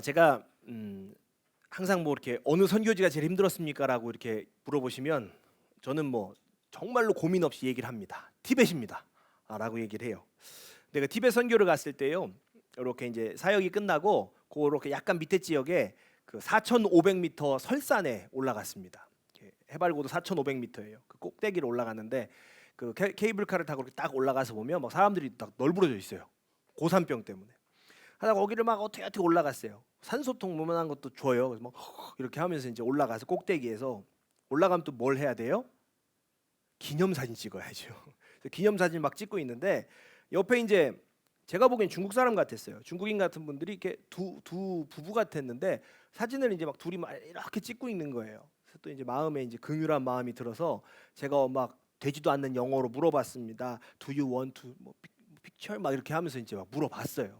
제가 항상 뭐 이렇게 어느 선교지가 제일 힘들었습니까라고 이렇게 물어보시면 저는 뭐 정말로 고민 없이 얘기를 합니다. 티벳입니다.라고 얘기를 해요. 내가 티벳 선교를 갔을 때요, 이렇게 이제 사역이 끝나고 그렇게 약간 밑에 지역에 그 4,500m 설산에 올라갔습니다. 해발고도 4,500m예요. 그 꼭대기로 올라갔는데 그 케이블카를 타고 이렇게 딱 올라가서 보면 막 사람들이 딱 널브러져 있어요. 고산병 때문에. 하다가 거기를 막 어떻게 올라갔어요. 산소통 무만한 것도 줘요. 그래서 막 이렇게 하면서 이제 올라가서 꼭대기에서 올라가면 또 뭘 해야 돼요? 기념사진 찍어야죠. 기념사진 막 찍고 있는데 옆에 이제 제가 보기엔 중국 사람 같았어요. 중국인 같은 분들이 이렇게 두 부부 같았는데 사진을 이제 막 둘이 막 이렇게 찍고 있는 거예요. 그래서 또 이제 마음에 이제 긍휼한 마음이 들어서 제가 막 되지도 않는 영어로 물어봤습니다. Do you want to 뭐 picture 막 이렇게 하면서 이제 막 물어봤어요.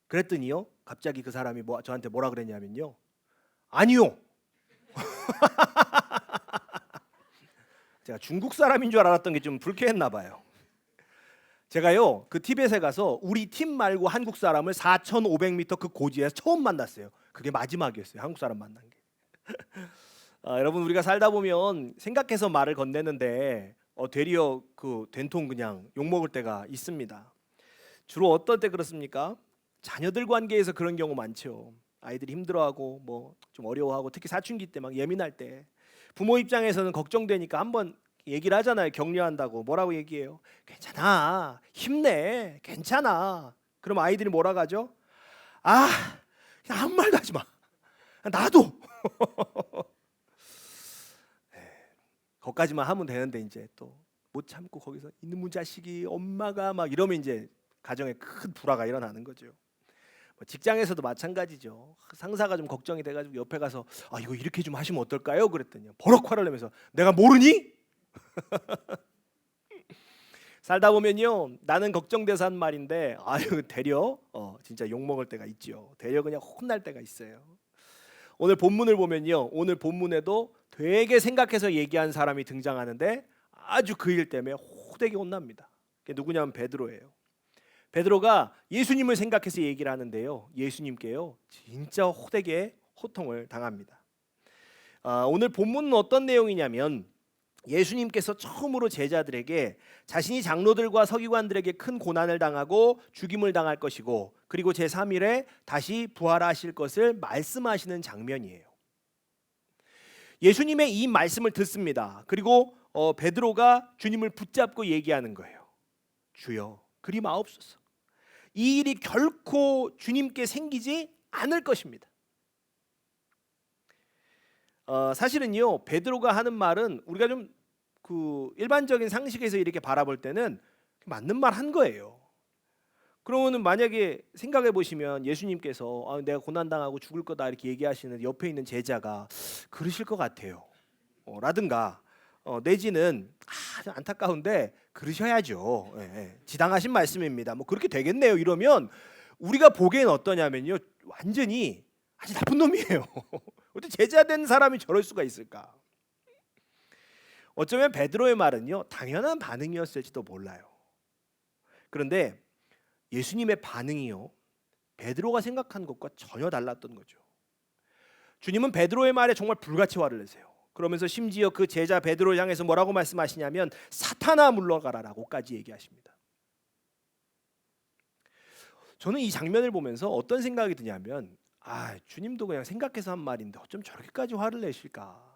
그랬더니요, 갑자기 그 사람이 저한테 뭐라 그랬냐면요, 아니요. 제가 중국 사람인 줄 알았던 게 좀 불쾌했나 봐요. 제가요 그 티벳에 가서 우리 팀 말고 한국 사람을 4,500m 그 고지에서 처음 만났어요. 그게 마지막이었어요. 한국 사람 만난 게. 여러분, 우리가 살다 보면 생각해서 말을 건네는데 되려 그 된통 그냥 욕먹을 때가 있습니다. 주로 어떤 때 그렇습니까? 자녀들 관계에서 그런 경우 많죠. 아이들이 힘들어하고 뭐 좀 어려워하고 특히 사춘기 때 막 예민할 때 부모 입장에서는 걱정되니까 한번 얘기를 하잖아요. 격려한다고. 뭐라고 얘기해요? 괜찮아, 힘내, 괜찮아. 그럼 아이들이 뭐라 가죠? 그냥 아무 말도 하지 마. 나도. 거기까지만 하면 되는데 이제 또 못 참고 거기서 이놈의 자식이 엄마가 막 이러면 이제 가정에 큰 불화가 일어나는 거죠. 직장에서도 마찬가지죠. 상사가 좀 걱정이 돼가지고 옆에 가서 이거 이렇게 좀 하시면 어떨까요? 그랬더니 버럭 화를 내면서 내가 모르니? 살다 보면요, 나는 걱정돼서 한 말인데 되려 진짜 욕먹을 때가 있죠. 되려 그냥 혼날 때가 있어요. 오늘 본문을 보면요, 오늘 본문에도 되게 생각해서 얘기한 사람이 등장하는데 아주 그 일 때문에 호되게 혼납니다. 그게 누구냐면 베드로예요. 베드로가 예수님을 생각해서 얘기를 하는데요, 예수님께요 진짜 호되게 호통을 당합니다. 오늘 본문은 어떤 내용이냐면 예수님께서 처음으로 제자들에게 자신이 장로들과 서기관들에게 큰 고난을 당하고 죽임을 당할 것이고 그리고 제3일에 다시 부활하실 것을 말씀하시는 장면이에요. 예수님의 이 말씀을 듣습니다. 그리고 베드로가 주님을 붙잡고 얘기하는 거예요. 주여, 그리 마옵소서. 이 일이 결코 주님께 생기지 않을 것입니다. 사실은요, 베드로가 하는 말은 우리가 좀 그 일반적인 상식에서 이렇게 바라볼 때는 맞는 말 한 거예요. 그러면은 만약에 생각해 보시면 예수님께서 내가 고난 당하고 죽을 거다 이렇게 얘기하시는 옆에 있는 제자가 그러실 것 같아요. 라든가 내지는 좀 안타까운데 그러셔야죠. 지당하신 말씀입니다. 뭐 그렇게 되겠네요. 이러면 우리가 보기엔 어떠냐면요, 완전히 아주 나쁜 놈이에요. 어떻게 제자 된 사람이 저럴 수가 있을까? 어쩌면 베드로의 말은요, 당연한 반응이었을지도 몰라요. 그런데 예수님의 반응이요, 베드로가 생각한 것과 전혀 달랐던 거죠. 주님은 베드로의 말에 정말 불같이 화를 내세요. 그러면서 심지어 그 제자 베드로를 향해서 뭐라고 말씀하시냐면 사탄아 물러가라라고까지 얘기하십니다. 저는 이 장면을 보면서 어떤 생각이 드냐면 주님도 그냥 생각해서 한 말인데 어쩜 저렇게까지 화를 내실까?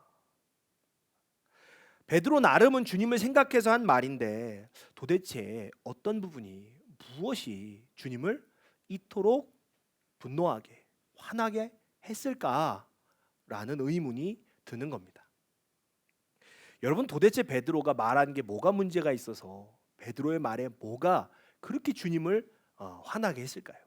베드로 나름은 주님을 생각해서 한 말인데 도대체 어떤 부분이, 무엇이 주님을 이토록 분노하게, 화나게 했을까라는 의문이 드는 겁니다. 여러분, 도대체 베드로가 말한 게 뭐가 문제가 있어서 베드로의 말에 뭐가 그렇게 주님을 화나게 했을까요?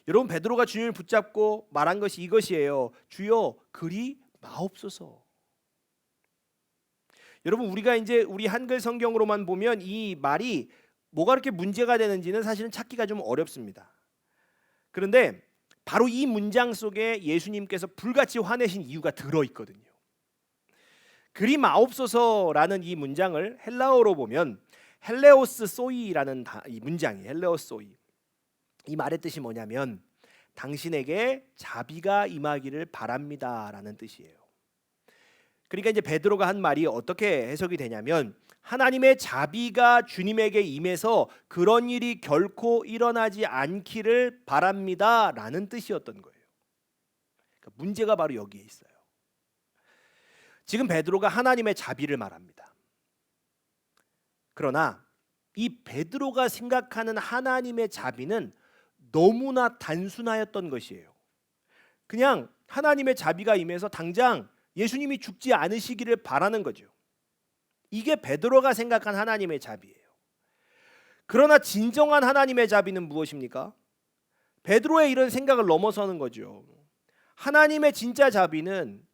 여러분, 베드로가 주님을 붙잡고 말한 것이 이것이에요. 주여, 그리 마옵소서. 여러분, 우리가 이제 우리 한글 성경으로만 보면 이 말이 뭐가 그렇게 문제가 되는지는 사실은 찾기가 좀 어렵습니다. 그런데 바로 이 문장 속에 예수님께서 불같이 화내신 이유가 들어있거든요. 그리 마옵소서라는 이 문장을 헬라어로 보면 헬레오스 소이라는 이 문장이 헬레오스 소이. 이 말의 뜻이 뭐냐면 당신에게 자비가 임하기를 바랍니다라는 뜻이에요. 그러니까 이제 베드로가 한 말이 어떻게 해석이 되냐면 하나님의 자비가 주님에게 임해서 그런 일이 결코 일어나지 않기를 바랍니다라는 뜻이었던 거예요. 그러니까 문제가 바로 여기에 있어요. 지금 베드로가 하나님의 자비를 말합니다. 그러나 이 베드로가 생각하는 하나님의 자비는 너무나 단순하였던 것이에요. 그냥 하나님의 자비가 임해서 당장 예수님이 죽지 않으시기를 바라는 거죠. 이게 베드로가 생각한 하나님의 자비예요. 그러나 진정한 하나님의 자비는 무엇입니까? 베드로의 이런 생각을 넘어서는 거죠. 하나님의 진짜 자비는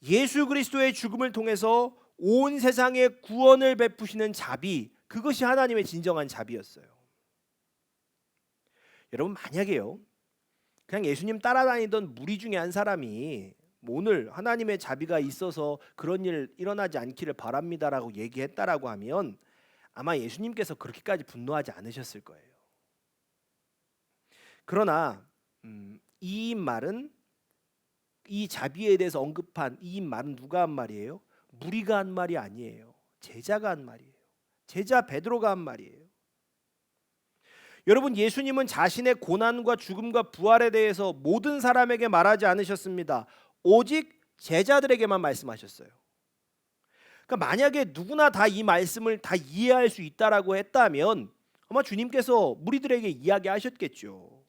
예수 그리스도의 죽음을 통해서 온 세상에 구원을 베푸시는 자비, 그것이 하나님의 진정한 자비였어요. 여러분, 만약에요, 그냥 예수님 따라다니던 무리 중에 한 사람이 오늘 하나님의 자비가 있어서 그런 일 일어나지 않기를 바랍니다라고 얘기했다라고 하면 아마 예수님께서 그렇게까지 분노하지 않으셨을 거예요. 그러나 이 말은, 이 자비에 대해서 언급한 이 말은 누가 한 말이에요? 무리가 한 말이 아니에요. 제자가 한 말이에요. 제자 베드로가 한 말이에요. 여러분, 예수님은 자신의 고난과 죽음과 부활에 대해서 모든 사람에게 말하지 않으셨습니다. 오직 제자들에게만 말씀하셨어요. 그러니까 만약에 누구나 다 이 말씀을 다 이해할 수 있다라고 했다면 아마 주님께서 무리들에게 이야기하셨겠죠.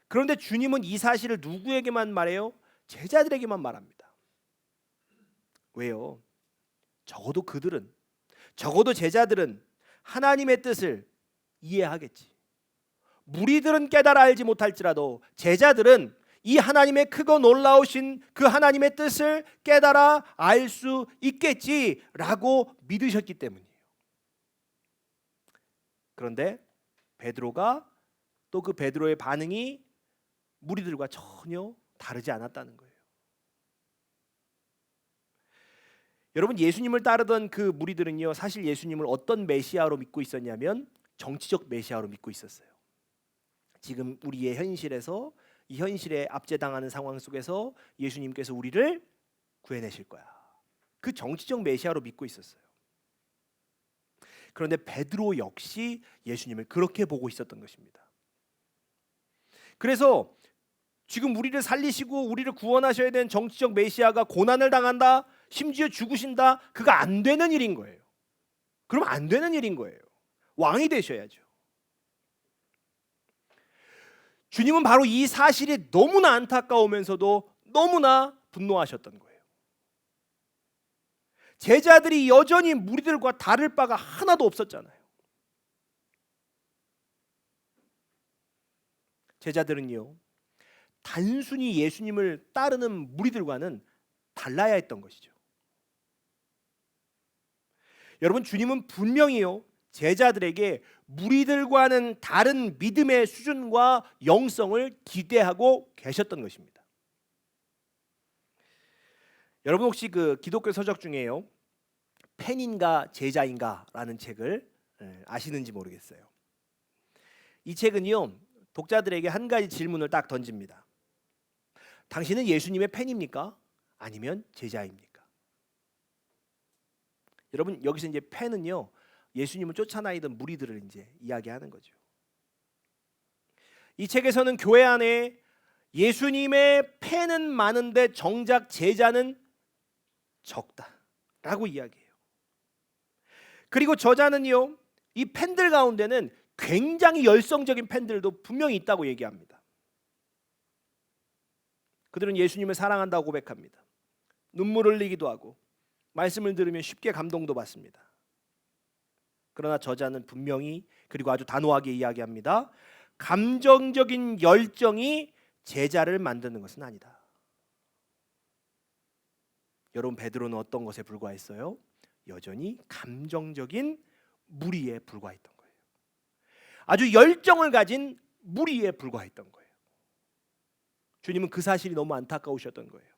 그런데 주님은 이 사실을 누구에게만 말해요? 제자들에게만 말합니다. 왜요? 적어도 제자들은 하나님의 뜻을 이해하겠지. 무리들은 깨달아 알지 못할지라도 제자들은 이 하나님의 크고 놀라우신 그 하나님의 뜻을 깨달아 알 수 있겠지라고 믿으셨기 때문이에요. 그런데 베드로가 또 그 베드로의 반응이 무리들과 전혀 다르지 않았다는 거예요. 여러분, 예수님을 따르던 그 무리들은요, 사실 예수님을 어떤 메시아로 믿고 있었냐면 정치적 메시아로 믿고 있었어요. 지금 우리의 현실에서, 이 현실에 압제당하는 상황 속에서 예수님께서 우리를 구해내실 거야, 그 정치적 메시아로 믿고 있었어요. 그런데 베드로 역시 예수님을 그렇게 보고 있었던 것입니다. 그래서 지금 우리를 살리시고 우리를 구원하셔야 되는 정치적 메시아가 고난을 당한다, 심지어 죽으신다, 그거 안 되는 일인 거예요. 그럼 안 되는 일인 거예요. 왕이 되셔야죠. 주님은 바로 이 사실이 너무나 안타까우면서도 너무나 분노하셨던 거예요. 제자들이 여전히 무리들과 다를 바가 하나도 없었잖아요. 제자들은요, 단순히 예수님을 따르는 무리들과는 달라야 했던 것이죠. 여러분, 주님은 분명히요, 제자들에게 무리들과는 다른 믿음의 수준과 영성을 기대하고 계셨던 것입니다. 여러분, 혹시 그 기독교 서적 중에요, 팬인가 제자인가라는 책을 아시는지 모르겠어요. 이 책은요, 독자들에게 한 가지 질문을 딱 던집니다. 당신은 예수님의 팬입니까? 아니면 제자입니까? 여러분, 여기서 이제 팬은요, 예수님을 쫓아다니던 무리들을 이제 이야기하는 거죠. 이 책에서는 교회 안에 예수님의 팬은 많은데 정작 제자는 적다라고 이야기해요. 그리고 저자는요, 이 팬들 가운데는 굉장히 열성적인 팬들도 분명히 있다고 얘기합니다. 그들은 예수님을 사랑한다고 고백합니다. 눈물을 흘리기도 하고 말씀을 들으면 쉽게 감동도 받습니다. 그러나 저자는 분명히, 그리고 아주 단호하게 이야기합니다. 감정적인 열정이 제자를 만드는 것은 아니다. 여러분, 베드로는 어떤 것에 불과했어요? 여전히 감정적인 무리에 불과했던 거예요. 아주 열정을 가진 무리에 불과했던 거예요. 주님은 그 사실이 너무 안타까우셨던 거예요.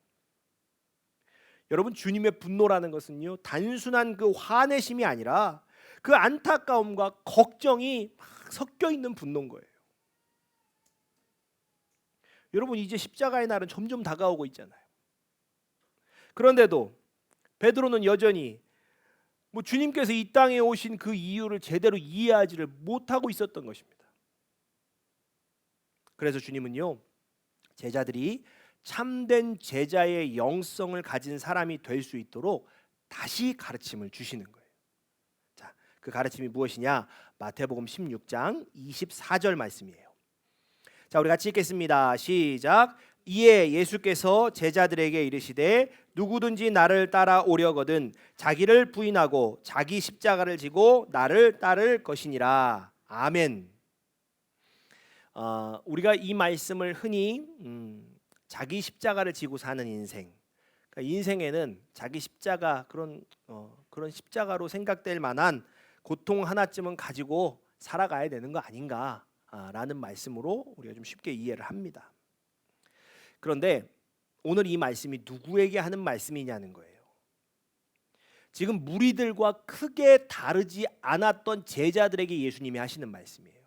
여러분, 주님의 분노라는 것은요, 단순한 그 화내심이 아니라 그 안타까움과 걱정이 막 섞여 있는 분노인 거예요. 여러분 이제 십자가의 날은 점점 다가오고 있잖아요. 그런데도 베드로는 여전히 주님께서 이 땅에 오신 그 이유를 제대로 이해하지를 못하고 있었던 것입니다. 그래서 주님은요, 제자들이 참된 제자의 영성을 가진 사람이 될 수 있도록 다시 가르침을 주시는 거예요. 자, 그 가르침이 무엇이냐? 마태복음 16장 24절 말씀이에요. 자, 우리 같이 읽겠습니다. 시작. 이에 예수께서 제자들에게 이르시되 누구든지 나를 따라오려거든 자기를 부인하고 자기 십자가를 지고 나를 따를 것이니라. 아멘. 우리가 이 말씀을 흔히 자기 십자가를 지고 사는 인생, 그러니까 인생에는 자기 십자가 그런 십자가로 생각될 만한 고통 하나쯤은 가지고 살아가야 되는 거 아닌가라는 말씀으로 우리가 좀 쉽게 이해를 합니다. 그런데 오늘 이 말씀이 누구에게 하는 말씀이냐는 거예요. 지금 무리들과 크게 다르지 않았던 제자들에게 예수님이 하시는 말씀이에요.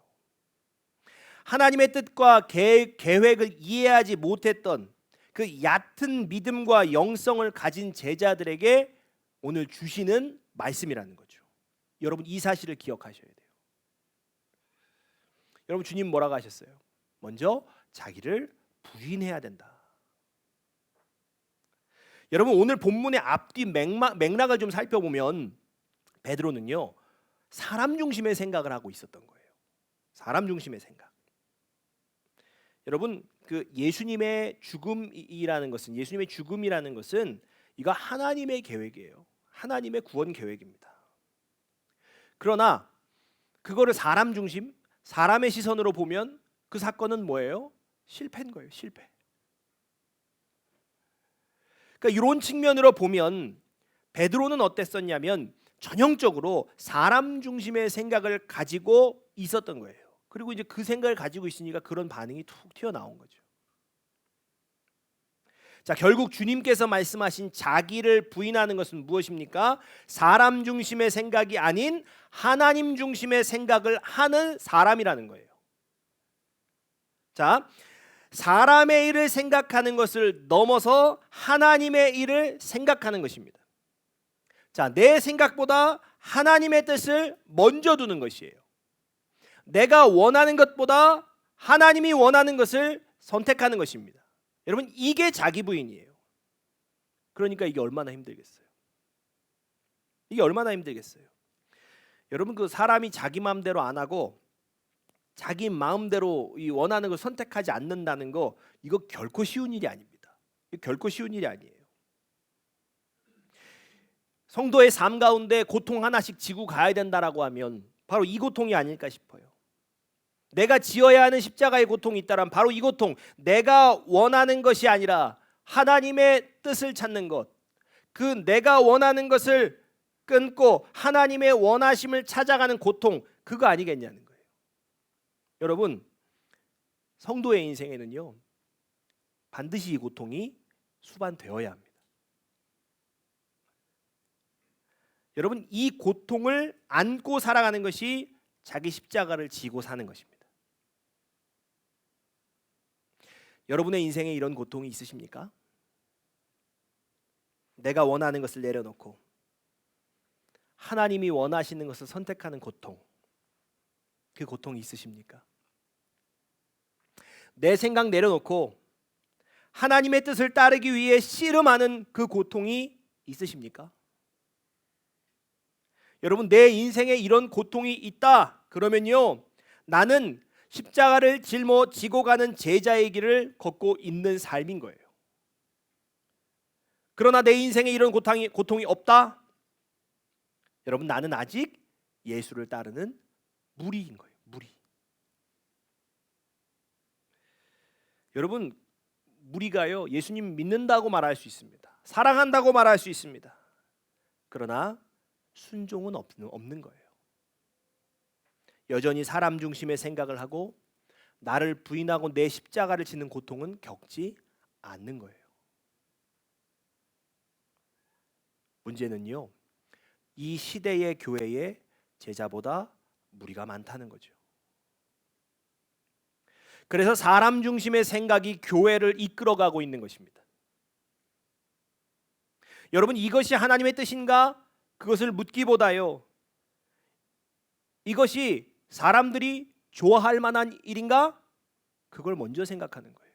하나님의 뜻과 계획을 이해하지 못했던 그 얕은 믿음과 영성을 가진 제자들에게 오늘 주시는 말씀이라는 거죠. 여러분 이 사실을 기억하셔야 돼요. 여러분 주님 뭐라고 하셨어요? 먼저 자기를 부인해야 된다. 여러분 오늘 본문의 앞뒤 맥락을 좀 살펴보면 베드로는요 사람 중심의 생각을 하고 있었던 거예요. 사람 중심의 생각. 여러분 그 예수님의 죽음이라는 것은 이거 하나님의 계획이에요. 하나님의 구원 계획입니다. 그러나 그거를 사람 중심, 사람의 시선으로 보면 그 사건은 뭐예요? 실패인 거예요. 실패. 그러니까 이런 측면으로 보면 베드로는 어땠었냐면 전형적으로 사람 중심의 생각을 가지고 있었던 거예요. 그리고 이제 그 생각을 가지고 있으니까 그런 반응이 툭 튀어나온 거죠. 자, 결국 주님께서 말씀하신 자기를 부인하는 것은 무엇입니까? 사람 중심의 생각이 아닌 하나님 중심의 생각을 하는 사람이라는 거예요. 자, 사람의 일을 생각하는 것을 넘어서 하나님의 일을 생각하는 것입니다. 자, 내 생각보다 하나님의 뜻을 먼저 두는 것이에요. 내가 원하는 것보다 하나님이 원하는 것을 선택하는 것입니다. 여러분 이게 자기 부인이에요. 그러니까 이게 얼마나 힘들겠어요. 이게 얼마나 힘들겠어요. 여러분 그 사람이 자기 마음대로 안 하고 자기 마음대로 이 원하는 걸 선택하지 않는다는 거 이거 결코 쉬운 일이 아닙니다. 결코 쉬운 일이 아니에요. 성도의 삶 가운데 고통 하나씩 지고 가야 된다라고 하면 바로 이 고통이 아닐까 싶어요. 내가 지어야 하는 십자가의 고통이 있다면 바로 이 고통, 내가 원하는 것이 아니라 하나님의 뜻을 찾는 것, 그 내가 원하는 것을 끊고 하나님의 원하심을 찾아가는 고통, 그거 아니겠냐는 거예요. 여러분 성도의 인생에는요 반드시 이 고통이 수반되어야 합니다. 여러분 이 고통을 안고 살아가는 것이 자기 십자가를 지고 사는 것입니다. 여러분의 인생에 이런 고통이 있으십니까? 내가 원하는 것을 내려놓고 하나님이 원하시는 것을 선택하는 고통, 그 고통이 있으십니까? 내 생각 내려놓고 하나님의 뜻을 따르기 위해 씨름하는 그 고통이 있으십니까? 여러분 내 인생에 이런 고통이 있다 그러면요 나는 십자가를 지고 가는 제자의 길을 걷고 있는 삶인 거예요. 그러나 내 인생에 이런 고통이 없다? 여러분 나는 아직 예수를 따르는 무리인 거예요. 무리. 여러분 무리가요 예수님 믿는다고 말할 수 있습니다. 사랑한다고 말할 수 있습니다. 그러나 순종은 없는 거예요. 여전히 사람 중심의 생각을 하고 나를 부인하고 내 십자가를 지는 고통은 겪지 않는 거예요. 문제는요 이 시대의 교회에 제자보다 무리가 많다는 거죠. 그래서 사람 중심의 생각이 교회를 이끌어가고 있는 것입니다. 여러분, 이것이 하나님의 뜻인가? 그것을 묻기보다요, 이것이 사람들이 좋아할 만한 일인가? 그걸 먼저 생각하는 거예요.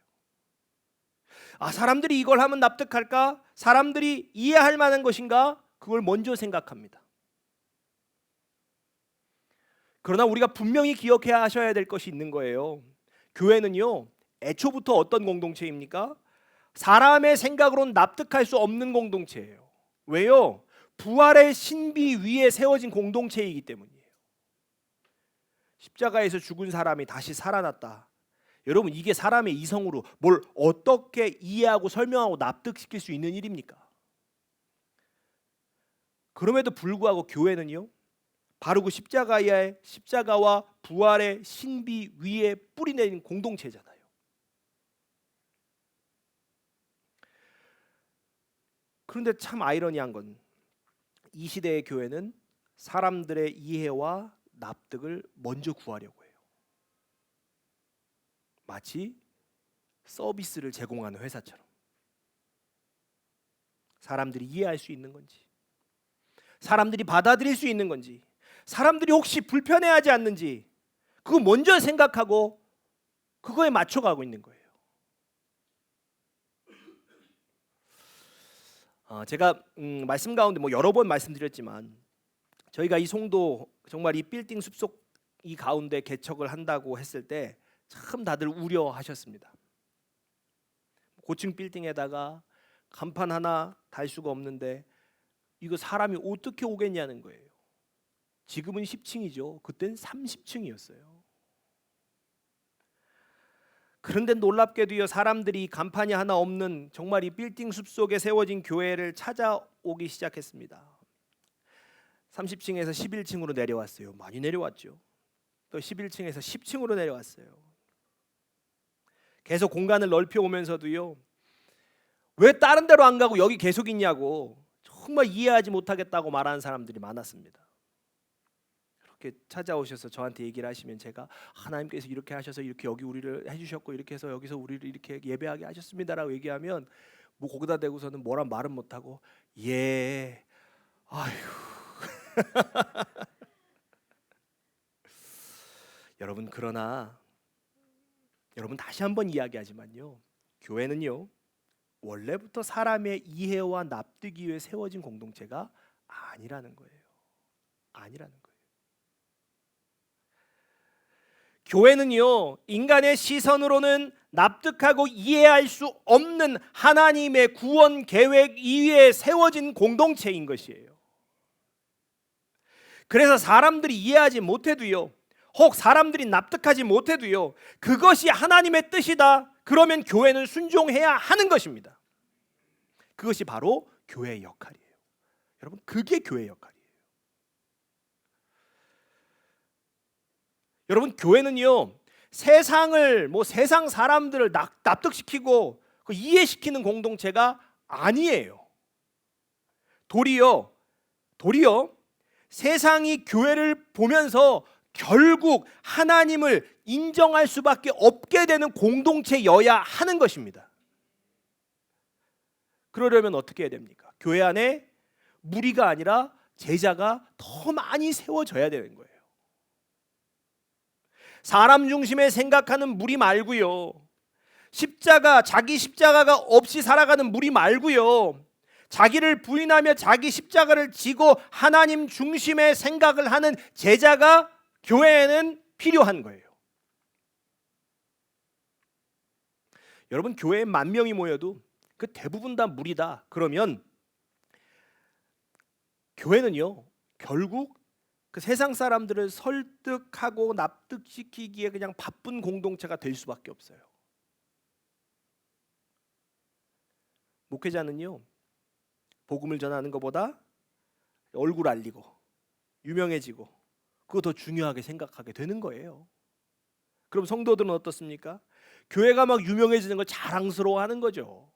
사람들이 이걸 하면 납득할까? 사람들이 이해할 만한 것인가? 그걸 먼저 생각합니다. 그러나 우리가 분명히 기억해야 하셔야 될 것이 있는 거예요. 교회는요, 애초부터 어떤 공동체입니까? 사람의 생각으로는 납득할 수 없는 공동체예요. 왜요? 부활의 신비 위에 세워진 공동체이기 때문이에요. 십자가에서 죽은 사람이 다시 살아났다. 여러분, 이게 사람의 이성으로 뭘 어떻게 이해하고 설명하고 납득시킬 수 있는 일입니까? 그럼에도 불구하고 교회는요, 바로 그 십자가와 부활의 신비 위에 뿌리내린 공동체잖아요. 그런데 참 아이러니한 건 이 시대의 교회는 사람들의 이해와 납득을 먼저 구하려고 해요. 마치 서비스를 제공하는 회사처럼. 사람들이 이해할 수 있는 건지, 사람들이 받아들일 수 있는 건지, 사람들이 혹시 불편해하지 않는지, 그거 먼저 생각하고 그거에 맞춰가고 있는 거예요. 제가 말씀 가운데 여러 번 말씀드렸지만, 저희가 이 송도 정말 이 빌딩 숲속 이 가운데 개척을 한다고 했을 때 참 다들 우려하셨습니다. 고층 빌딩에다가 간판 하나 달 수가 없는데 이거 사람이 어떻게 오겠냐는 거예요. 지금은 10층이죠. 그땐 30층이었어요. 그런데 놀랍게도요, 사람들이 간판이 하나 없는 정말 이 빌딩 숲속에 세워진 교회를 찾아오기 시작했습니다. 30층에서 11층으로 내려왔어요. 많이 내려왔죠. 또 11층에서 10층으로 내려왔어요. 계속 공간을 넓혀오면서도요, 왜 다른 데로 안 가고 여기 계속 있냐고 정말 이해하지 못하겠다고 말하는 사람들이 많았습니다. 그렇게 찾아오셔서 저한테 얘기를 하시면 제가 하나님께서 이렇게 하셔서 이렇게 여기 우리를 해주셨고 이렇게 해서 여기서 우리를 이렇게 예배하게 하셨습니다라고 얘기하면 거기다 대고서는 뭐라 말은 못하고 예, 아휴. 여러분, 그러나 여러분, 다시 한번 이야기하지만요, 교회는요, 원래부터 사람의 이해와 납득이 위해 세워진 공동체가 아니라는 거예요. 아니라는 거예요. 교회는요, 인간의 시선으로는 납득하고 이해할 수 없는 하나님의 구원 계획 이외에 세워진 공동체인 것이에요. 그래서 사람들이 이해하지 못해도요, 혹 사람들이 납득하지 못해도요, 그것이 하나님의 뜻이다. 그러면 교회는 순종해야 하는 것입니다. 그것이 바로 교회의 역할이에요. 여러분, 그게 교회의 역할이에요. 여러분, 교회는요, 세상을 세상 사람들을 납득시키고 이해시키는 공동체가 아니에요. 도리어 세상이 교회를 보면서 결국 하나님을 인정할 수밖에 없게 되는 공동체여야 하는 것입니다. 그러려면 어떻게 해야 됩니까? 교회 안에 무리가 아니라 제자가 더 많이 세워져야 되는 거예요. 사람 중심에 생각하는 무리 말고요, 자기 십자가가 없이 살아가는 무리 말고요, 자기를 부인하며 자기 십자가를 지고 하나님 중심의 생각을 하는 제자가 교회에는 필요한 거예요. 여러분, 교회에 10,000명이 모여도 그 대부분 다 무리다. 그러면 교회는요, 결국 그 세상 사람들을 설득하고 납득시키기에 그냥 바쁜 공동체가 될 수밖에 없어요. 목회자는요, 복음을 전하는 것보다 얼굴 알리고 유명해지고 그거 더 중요하게 생각하게 되는 거예요. 그럼 성도들은 어떻습니까? 교회가 막 유명해지는 걸 자랑스러워하는 거죠.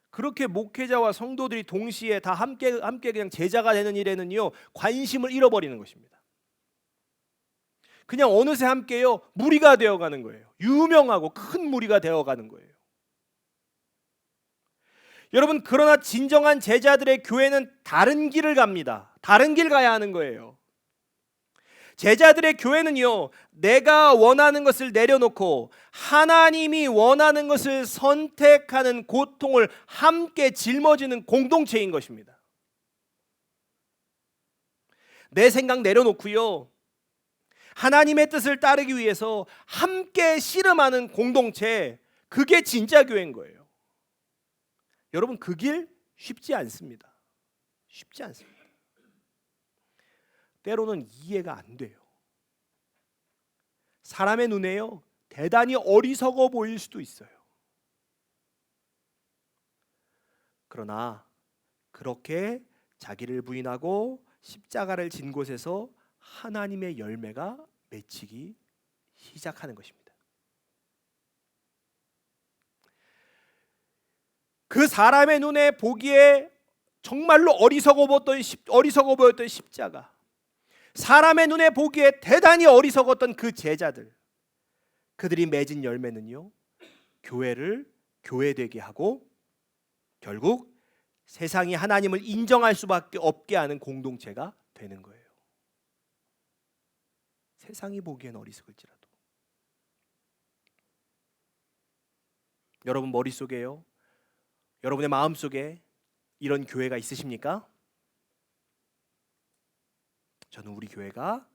그렇게 목회자와 성도들이 동시에 다 함께 그냥 제자가 되는 일에는요, 관심을 잃어버리는 것입니다. 그냥 어느새 함께요 무리가 되어가는 거예요. 유명하고 큰 무리가 되어가는 거예요. 여러분, 그러나 진정한 제자들의 교회는 다른 길을 갑니다. 다른 길 가야 하는 거예요. 제자들의 교회는요, 내가 원하는 것을 내려놓고 하나님이 원하는 것을 선택하는 고통을 함께 짊어지는 공동체인 것입니다. 내 생각 내려놓고요, 하나님의 뜻을 따르기 위해서 함께 씨름하는 공동체, 그게 진짜 교회인 거예요. 여러분, 그 길 쉽지 않습니다. 쉽지 않습니다. 때로는 이해가 안 돼요. 사람의 눈에요, 대단히 어리석어 보일 수도 있어요. 그러나 그렇게 자기를 부인하고 십자가를 진 곳에서 하나님의 열매가 맺히기 시작하는 것입니다. 그 사람의 눈에 보기에 정말로 어리석어 보였던 십자가, 사람의 눈에 보기에 대단히 어리석었던 그 제자들, 그들이 맺은 열매는요, 교회를 교회되게 하고 결국 세상이 하나님을 인정할 수밖에 없게 하는 공동체가 되는 거예요. 세상이 보기엔 어리석을지라도. 여러분 머릿속에요, 여러분의 마음속에 이런 교회가 있으십니까? 저는 우리 교회가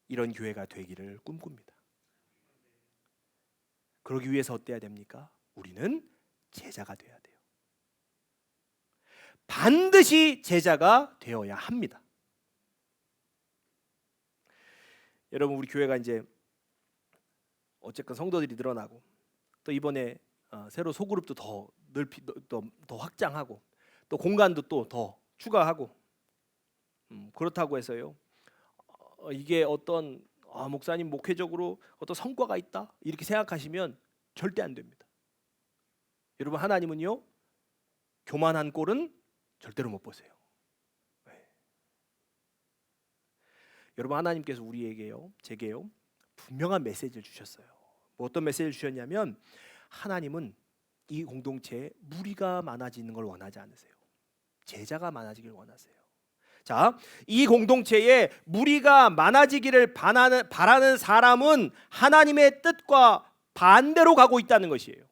이런 교회가 되기를 꿈꿉니다. 그러기 위해서 어때야 됩니까? 우리는 제자가 되어야 돼요. 반드시 제자가 되어야 합니다. 여러분, 우리 교회가 이제 어쨌건 성도들이 늘어나고 또 이번에 새로 소그룹도 더 넓히 더 확장하고 또 공간도 또 더 추가하고 그렇다고 해서요, 이게 어떤 목사님 목회적으로 어떤 성과가 있다 이렇게 생각하시면 절대 안 됩니다. 여러분, 하나님은요, 교만한 꼴은 절대로 못 보세요. 네. 여러분, 하나님께서 우리에게요, 제게요, 분명한 메시지를 주셨어요. 뭐 어떤 메시지를 주셨냐면, 하나님은 이 공동체에 무리가 많아지는 걸 원하지 않으세요. 제자가 많아지길 원하세요. 자, 이 공동체에 무리가 많아지기를 바라는 사람은 하나님의 뜻과 반대로 가고 있다는 것이에요.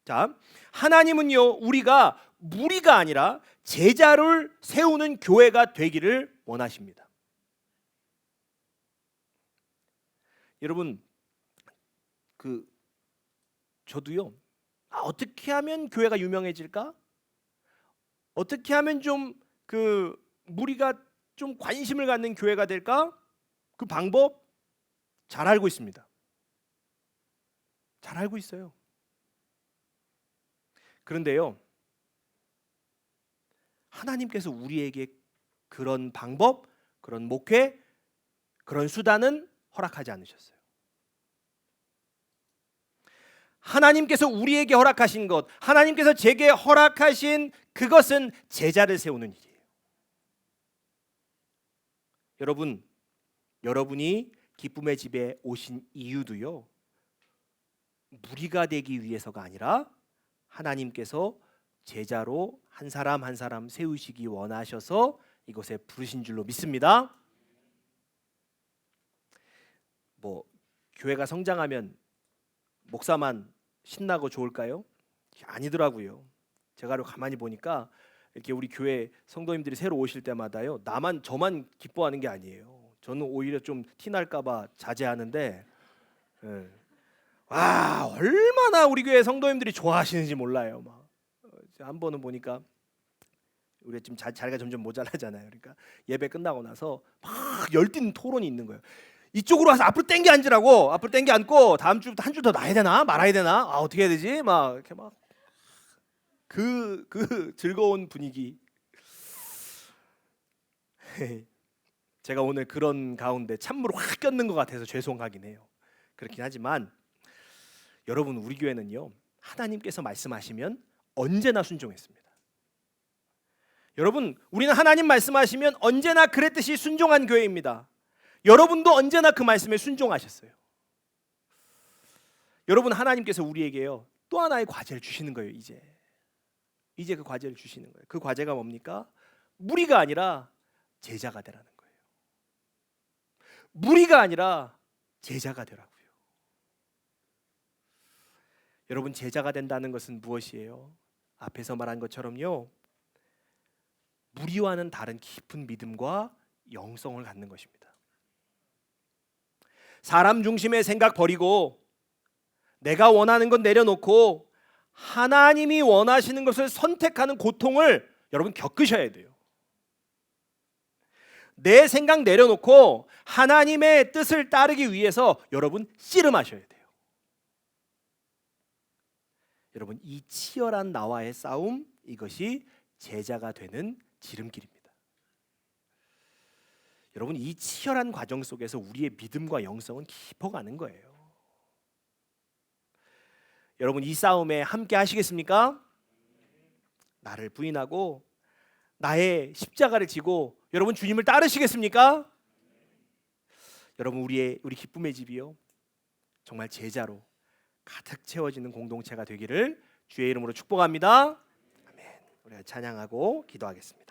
자, 하나님은요, 우리가 무리가 아니라 제자를 세우는 교회가 되기를 원하십니다. 여러분, 저도요, 어떻게 하면 교회가 유명해질까? 어떻게 하면 좀 무리가 좀 관심을 갖는 교회가 될까? 그 방법 잘 알고 있습니다. 잘 알고 있어요. 그런데요, 하나님께서 우리에게 그런 방법, 그런 목회, 그런 수단은 허락하지 않으셨어요. 하나님께서 우리에게 허락하신 것, 하나님께서 제게 허락하신 그것은 제자를 세우는 일이에요. 여러분, 여러분이 기쁨의 집에 오신 이유도요, 무리가 되기 위해서가 아니라 하나님께서 제자로 한 사람 한 사람 세우시기 원하셔서 이곳에 부르신 줄로 믿습니다. 뭐 교회가 성장하면 목사만 신나고 좋을까요? 아니더라고요. 제가 가만히 보니까 이렇게 우리 교회 성도님들이 새로 오실 때마다요, 저만 기뻐하는 게 아니에요. 저는 오히려 좀 티날까봐 자제하는데, 와, 얼마나 우리 교회 성도님들이 좋아하시는지 몰라요. 한 번은 보니까 우리가 지금 자리가 점점 모자라잖아요. 그러니까 예배 끝나고 나서 막 열띤 토론이 있는 거예요. 이쪽으로 와서 앞으로 땡겨 앉으라고, 앞으로 땡겨 앉고 다음 주부터 한 주 더 놔야 되나 말아야 되나, 어떻게 해야 되지, 막 이렇게 막 그 즐거운 분위기. 제가 오늘 그런 가운데 찬물을 확 꼈는 것 같아서 죄송하긴 해요. 그렇긴 하지만 여러분, 우리 교회는요, 하나님께서 말씀하시면 언제나 순종했습니다. 여러분, 우리는 하나님 말씀하시면 언제나 그랬듯이 순종한 교회입니다. 여러분도 언제나 그 말씀에 순종하셨어요. 여러분, 하나님께서 우리에게요 또 하나의 과제를 주시는 거예요. 이제 그 과제를 주시는 거예요. 그 과제가 뭡니까? 무리가 아니라 제자가 되라는 거예요. 무리가 아니라 제자가 되라고요. 여러분, 제자가 된다는 것은 무엇이에요? 앞에서 말한 것처럼요, 무리와는 다른 깊은 믿음과 영성을 갖는 것입니다. 사람 중심의 생각 버리고 내가 원하는 건 내려놓고 하나님이 원하시는 것을 선택하는 고통을 여러분 겪으셔야 돼요. 내 생각 내려놓고 하나님의 뜻을 따르기 위해서 여러분 씨름하셔야 돼요. 여러분, 이 치열한 나와의 싸움, 이것이 제자가 되는 지름길입니다. 여러분, 이 치열한 과정 속에서 우리의 믿음과 영성은 깊어가는 거예요. 여러분, 이 싸움에 함께 하시겠습니까? 나를 부인하고 나의 십자가를 지고 여러분 주님을 따르시겠습니까? 여러분, 우리 기쁨의 집이요 정말 제자로 가득 채워지는 공동체가 되기를 주의 이름으로 축복합니다. 아멘. 우리가 찬양하고 기도하겠습니다.